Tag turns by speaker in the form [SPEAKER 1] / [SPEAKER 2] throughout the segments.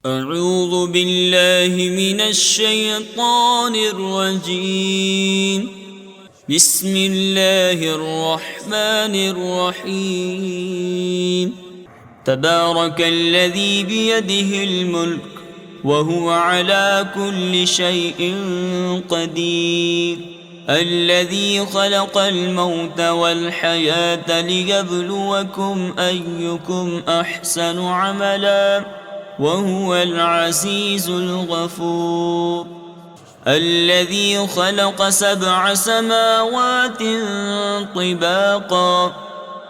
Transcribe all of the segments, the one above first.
[SPEAKER 1] أعوذ بالله من الشيطان الرجيم. بسم الله الرحمن الرحيم. تبارك الذي بيده الملك وهو على كل شيء قدير، الذي خلق الموت والحياة ليبلوكم أيكم أحسن عملا وهو العزيز الغفور. الذي خلق 7 سماوات طباقا،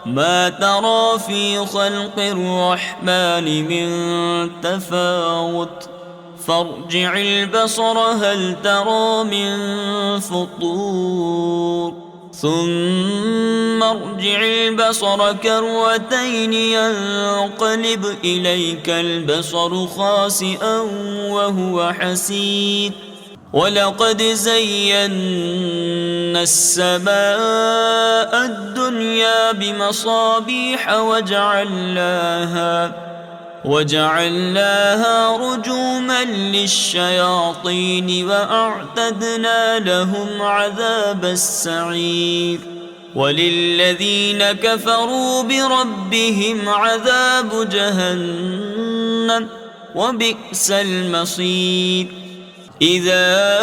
[SPEAKER 1] ما ترى في خلق الرحمن من تفاوت، فارجع البصر هل ترى من فطور، ثم ارجع البصر كرتين ينقلب إليك البصر خاسئا وهو حسير. ولقد زينا السماء الدنيا بمصابيح وجعلناها رجوما للشياطين وأعتدنا لهم عذاب السعير. وللذين كفروا بربهم عذاب جهنم وبئس المصير. إذا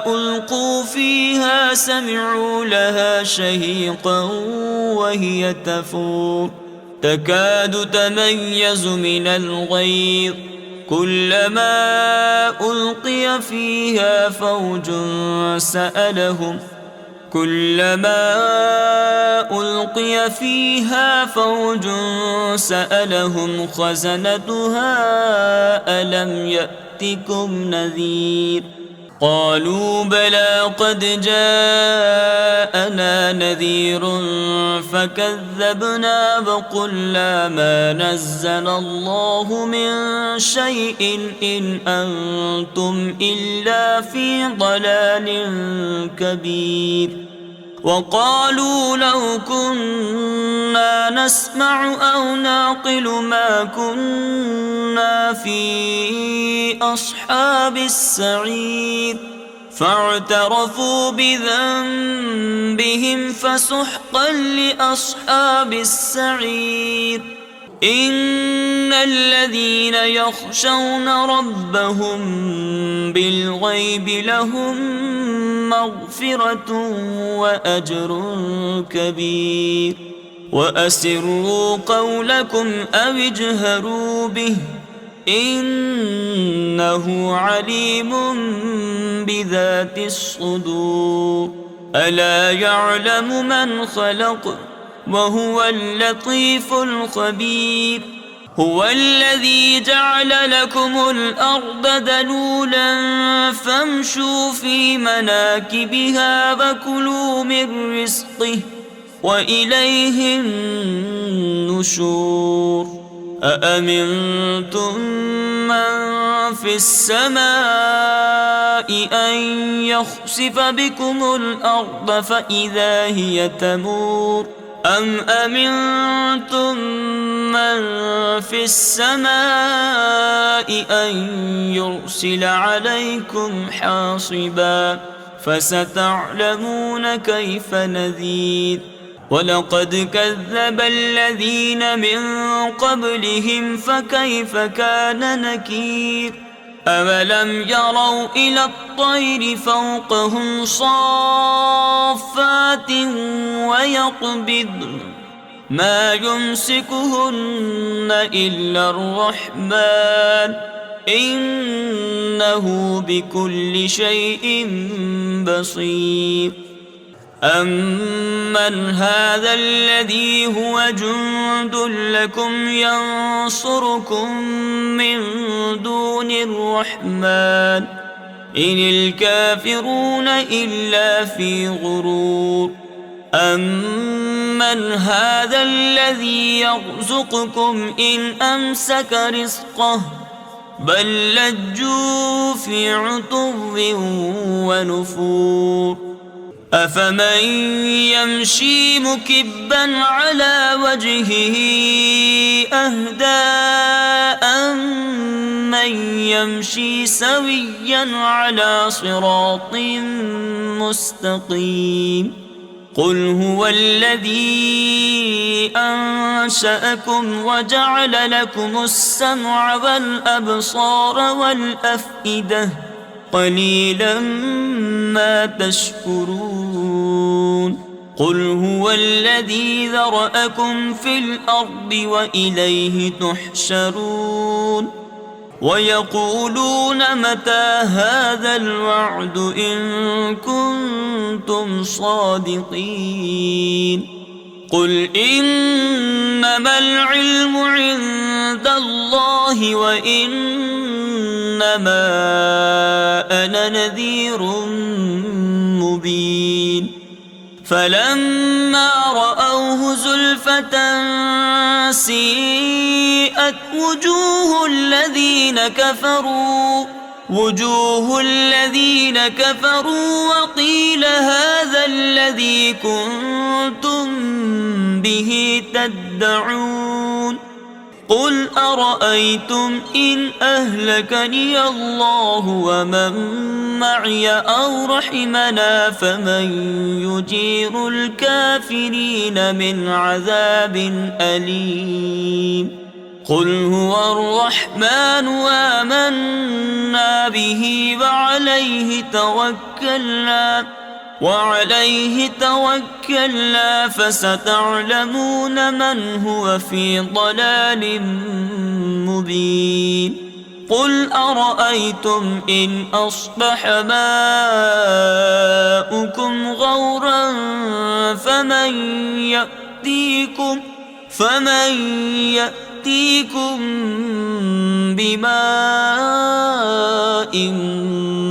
[SPEAKER 1] ألقوا فيها سمعوا لها شهيقا وهي تفور، تكاد تميز من الغيظ، كلما ألقي فيها فوج سألهم خزنتها ألم يأتكم نذير؟ قالوا بلى قد جاءنا نذير فكذبنا وقلنا ما نزل الله من شيء إن أنتم إلا في ضلال كبير. وقالوا لو كنا نسمع أو نعقل ما كنا في أصحاب السعير، فاعترفوا بذنبهم فسحقا لأصحاب السعير. إن الذين يخشون ربهم بالغيب لهم مغفرة وأجر كبير. وأسروا قولكم أو اجهروا به إنه عليم بذات الصدور. ألا يعلم من خلق وهو اللطيف الخبير. هو الذي جعل لكم الأرض ذلولا فامشوا في مناكبها وكلوا من رزقه وإليه النشور. أأمنتم من في السماء أن يخسف بكم الأرض فإذا هي تمور، أم أمنتم من في السماء أن يرسل عليكم حاصبا، فستعلمون كيف نذير. ولقد كذب الذين من قبلهم فكيف كان نكير. أولم يروا إلى الطير فوقهم صافات ويقبضن ما يمسكهن إلا الرحمن إنه بكل شيء بصير. أمن هذا الذي هو جند لكم ينصركم من دون الرحمن إن الكافرون إلا في غرور. أمن هذا الذي يرزقكم إن أمسك رزقه بل لجوا في عتو ونفور. أفمن يمشي مكبا على وجهه أهدى أم كمن يمشي سويا على صراط مستقيم. قل هو الذي أنشأكم وجعل لكم السمع والأبصار والأفئدة قليلا ما تشكرون. قل هو الذي ذرأكم في الأرض وإليه تحشرون. ويقولون متى هذا الوعد إن كنتم صادقين. قل إنما العلم عند الله وإنما أنا نذير مبين. فلما رأوه زلفة سيئت وجوه الذين كفروا وقيل هذا الذي كنتم به تدعون. قل أرأيتم إن أهلكني الله ومن معي أو رحمنا فمن يجير الكافرين من عذاب أليم. قل هو الرحمن آمنا به وعليه توكلنا فستعلمون من هو في ضلال مبين. قل أرأيتم إن أصبح ماؤكم غورا فمن يأتيكم بماء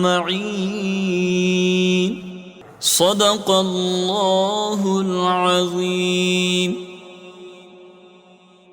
[SPEAKER 1] معين. صدق الله العظيم.